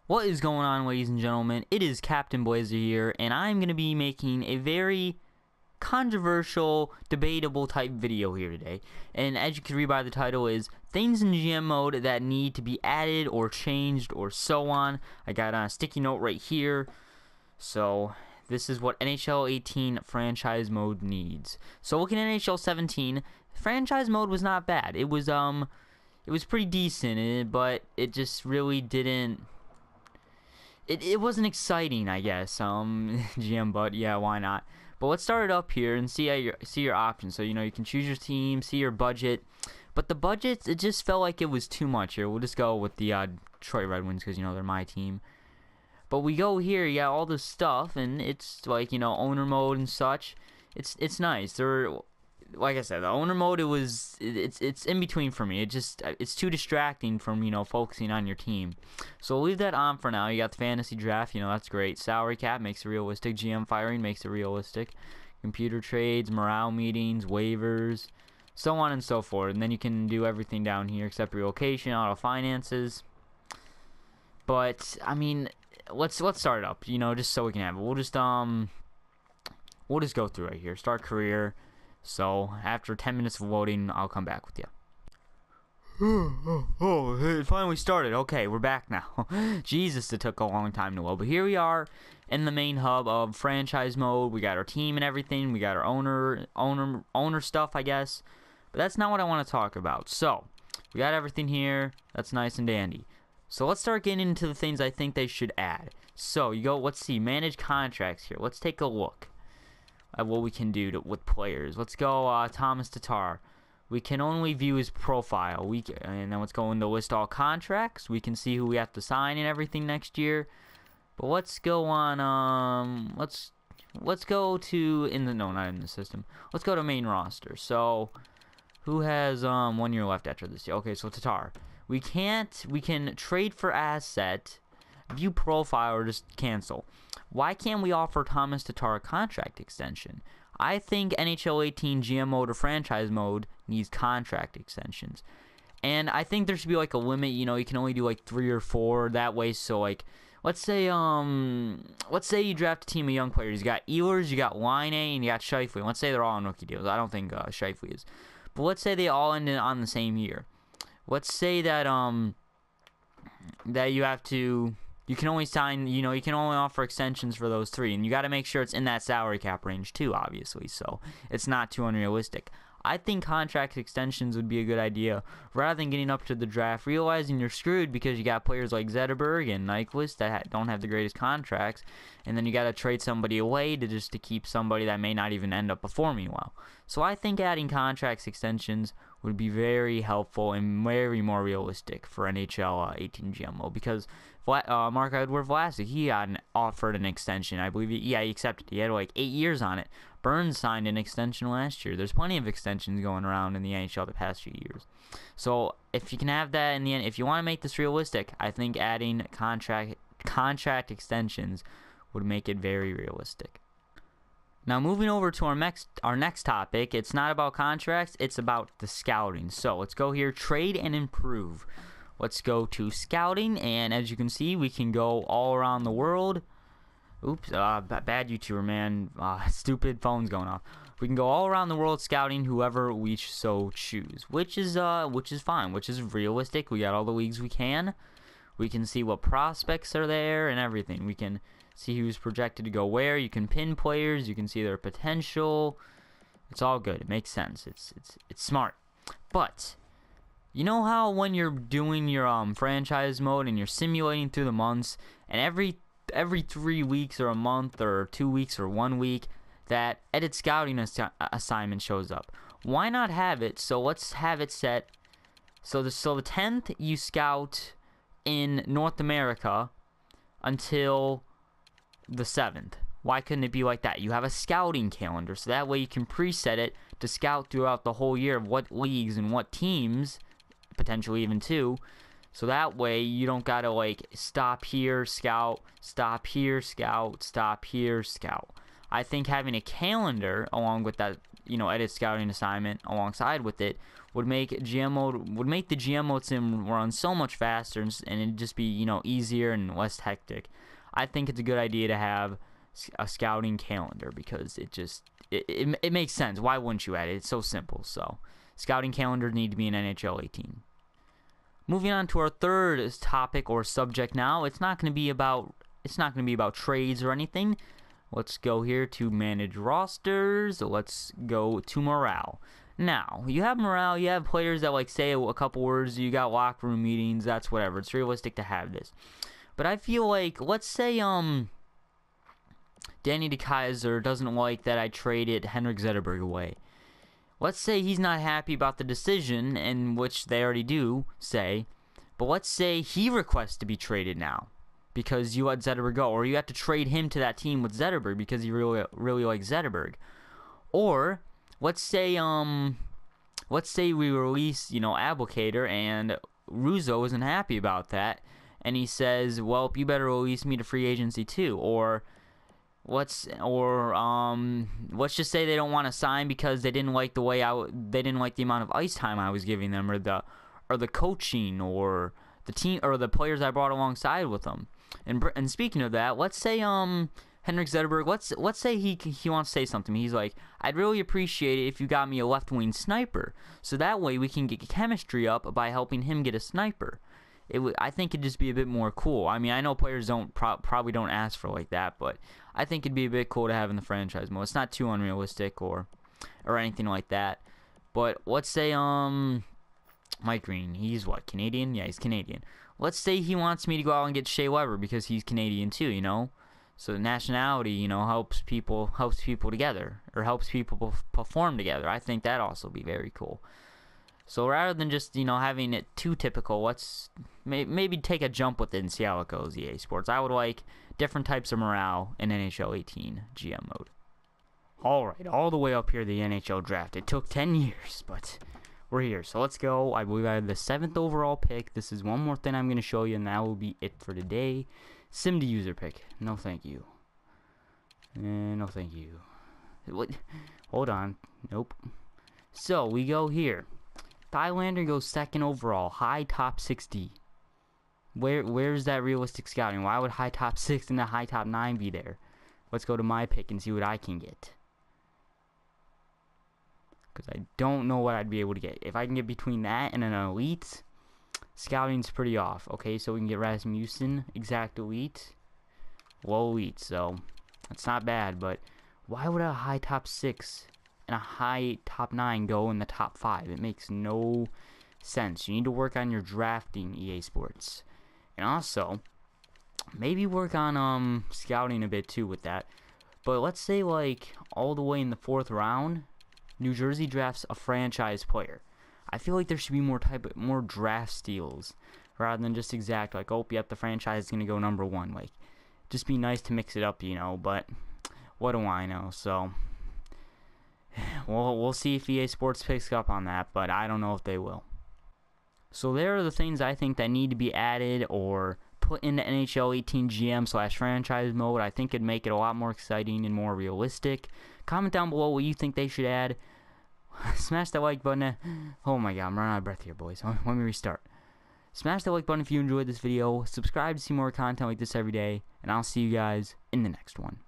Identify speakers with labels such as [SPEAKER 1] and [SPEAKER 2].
[SPEAKER 1] What is going on, ladies and gentlemen? It is Captain Blazer here, and I'm going to be making a very controversial, debatable type video here today. And as you can read by the title is things in GM mode that need to be added or changed or so on. I got a sticky note right here. So this is what NHL 18 franchise mode needs. So looking at NHL 17, franchise mode was not bad. It was pretty decent, but it just really didn't. It wasn't exciting, I guess. GM, but yeah, why not? But let's start it up here and see your options. So you can choose your team, see your budget. But the budget, it just felt like it was too much here. We'll just go with the Detroit Red Wings because they're my team. But we go here, you got all this stuff, and it's like owner mode and such. It's nice. Like I said, the owner mode it's in between for me. It's too distracting from focusing on your team. So we'll leave that on for now. You got the fantasy draft, that's great. Salary cap makes it realistic. GM firing makes it realistic. Computer trades, morale meetings, waivers, so on and so forth. And then you can do everything down here except relocation, auto finances. But I mean, let's start it up. Just so we can have it. We'll just go through right here. Start career. So, after 10 minutes of loading, I'll come back with you. It finally started. Okay, we're back now. Jesus, it took a long time to load. But here we are in the main hub of franchise mode. We got our team and everything. We got our owner stuff, I guess. But that's not what I want to talk about. So, we got everything here. That's nice and dandy. So, let's start getting into the things I think they should add. So, let's see, manage contracts here. Let's take a look at what we can do with players. Let's go Thomas Tatar. We can only view his profile. And then let's go into list all contracts. We can see who we have to sign and everything next year. But let's go on let's go to not in the system. Let's go to main roster. So who has 1 year left after this year? Okay, so Tatar. We can trade for asset, view profile, or just cancel. Why can't we offer Thomas Tatar a contract extension? I think NHL 18 GM mode or franchise mode needs contract extensions. And I think there should be like a limit, you can only do like 3 or 4 that way. So like let's say you draft a team of young players. You got Ehlers, you got Line A, and you got Scheifele. Let's say they're all on rookie deals. I don't think Scheifele is. But let's say they all ended on the same year. Let's say that you can only sign, you can only offer extensions for those 3. And you got to make sure it's in that salary cap range too, obviously. So it's not too unrealistic. I think contract extensions would be a good idea rather than getting up to the draft, realizing you're screwed because you got players like Zetterberg and Nyquist that don't have the greatest contracts. And then you got to trade somebody away to keep somebody that may not even end up performing well. So I think adding contract extensions would be very helpful and very more realistic for NHL 18 GMO because Marc-Edouard Vlasic, he got offered an extension. I believe he accepted. He had like 8 years on it. Burns signed an extension last year. There's plenty of extensions going around in the NHL the past few years. So if you can have that in the end, if you want to make this realistic, I think adding contract extensions would make it very realistic. Now moving over to our next topic, it's not about contracts, it's about the scouting. So let's go here, trade and improve. Let's go to scouting, and as you can see, we can go all around the world. Oops, bad YouTuber, man. Stupid phone's going off. We can go all around the world scouting whoever we so choose, which is fine, which is realistic. We got all the leagues we can. We can see what prospects are there and everything. We can see who's projected to go where. You can pin players. You can see their potential. It's all good. It makes sense. It's smart. But you know how when you're doing your franchise mode and you're simulating through the months, and every 3 weeks or a month or 2 weeks or 1 week, that edit scouting assignment shows up. Why not have it? So let's have it set. So the 10th you scout in North America until the 7th. Why couldn't it be like that? You have a scouting calendar, so that way you can preset it to scout throughout the whole year of what leagues and what teams, potentially even 2. So that way you don't gotta like stop here, scout, stop here, scout, stop here, scout. I think having a calendar along with that, edit scouting assignment alongside with it would make the GM mode sim run so much faster, and it'd just be, you know, easier and less hectic. I think it's a good idea to have a scouting calendar, because it makes sense. Why wouldn't you add it? It's so simple. So scouting calendar need to be in NHL 18. Moving on to our third topic or subject now. It's not going to be about trades or anything. Let's go here to manage rosters. Let's go to morale. Now, you have morale, you have players that like say a couple words, you got locker room meetings, that's whatever. It's realistic to have this. But I feel like, let's say Danny DeKaiser doesn't like that I traded Henrik Zetterberg away. Let's say he's not happy about the decision, in which they already do say, but let's say he requests to be traded now because you let Zetterberg go, or you have to trade him to that team with Zetterberg because you really like Zetterberg. Or let's say we release, you know, Abelkader, and Russo isn't happy about that, and he says, well, you better release me to free agency too. Or let's just say they don't want to sign because they didn't like the amount of ice time I was giving them, or the coaching, or the team, or the players I brought alongside with them. And speaking of that, let's say Henrik Zetterberg, let's say he wants to say something. He's like, I'd really appreciate it if you got me a left wing sniper, so that way we can get chemistry up by helping him get a sniper. I think it'd just be a bit more cool. I mean, I know players probably don't ask for like that, but I think it'd be a bit cool to have in the franchise mode. It's not too unrealistic or anything like that. But let's say Mike Green, he's what, Canadian? Yeah, he's Canadian. Let's say he wants me to go out and get Shea Weber because he's Canadian too, you know? So nationality, you know, helps people together, or helps people perform together. I think that'd also be very cool. So rather than just, you know, having it too typical, let's maybe take a jump with it and see how it goes, EA Sports. I would like different types of morale in NHL 18 GM mode. Alright, all the way up here, the NHL draft. It took 10 years, but we're here. So let's go. I believe I have the 7th overall pick. This is one more thing I'm going to show you, and that will be it for today. Sim to user pick. No thank you. No thank you. What? Hold on. Nope. So we go here. Thailander goes 2nd overall, high top 60. Where's that realistic scouting? Why would high top 6 and a high top 9 be there? Let's go to my pick and see what I can get. Because I don't know what I'd be able to get. If I can get between that and an elite, scouting's pretty off. Okay, so we can get Rasmussen, exact elite, low elite. So that's not bad, but why would a high top 6 and a high top 9 go in the top 5? It makes no sense. You need to work on your drafting, EA Sports. And also, maybe work on scouting a bit too with that. But let's say like all the way in the 4th round, New Jersey drafts a franchise player. I feel like there should be more draft steals rather than just exact like, oh, yep, the franchise is gonna go number 1. Like, just be nice to mix it up, you know. But what do I know? So we'll see if EA Sports picks up on that, but I don't know if they will. So there are the things I think that need to be added or put into NHL 18 GM / franchise mode. I think it'd make it a lot more exciting and more realistic. Comment down below what you think they should add. Smash that like button. Oh my god, I'm running out of breath here, boys. Let me restart. Smash that like button if you enjoyed this video. Subscribe to see more content like this every day. And I'll see you guys in the next one.